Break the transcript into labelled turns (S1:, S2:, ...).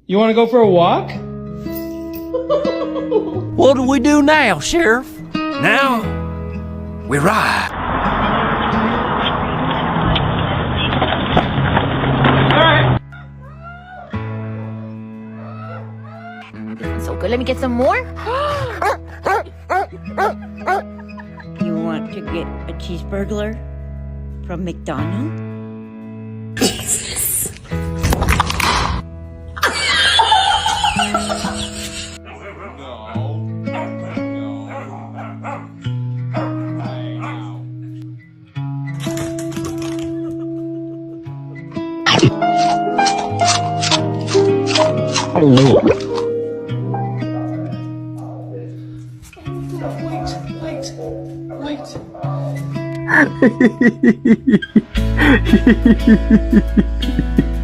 S1: You want to go for a walk?
S2: What do we do now, Sheriff?
S3: Now, we ride.
S4: This one's so good. Let me get some more.
S5: You want to get a cheeseburger from McDonald's?
S1: Wait.